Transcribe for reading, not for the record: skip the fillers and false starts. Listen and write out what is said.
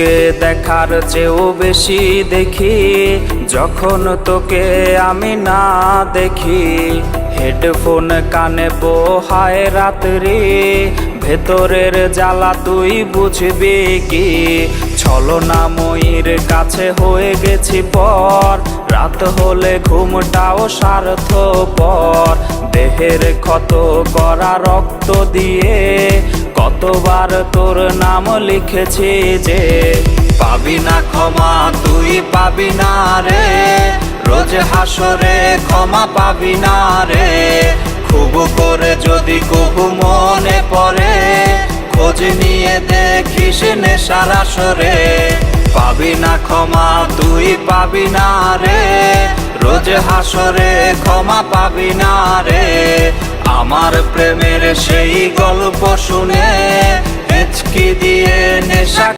তোকে দেখার চেয়েও বেশি দেখি যখন তোকে আমি না দেখি। হেডফোন কানে বোহায় রাত্রি, ভেতরের জ্বালা তুই বুঝবি কি। ছলনাময়ীর কাছে হয়ে গেছি পর, রাত হলে ঘুমটাও স্বার্থপর। দেহের ক্ষত করা রক্ত দিয়ে কতবার তোর নাম লিখেছি যে, পাবি না ক্ষমা তুই পাবি না রে, রোজ হাসরে ক্ষমা পাবি না রে। খুব করে যদি কবু মনে পড়ে, খোঁজ নিয়ে দেখিস নেশার আসরে। পাবি না ক্ষমা তুই পাবি না রে, রোজ হাসরে ক্ষমা পাবি না রে। আমার প্রেমের সেই গল্প শুনে হেঁচকি দিয়ে নেশা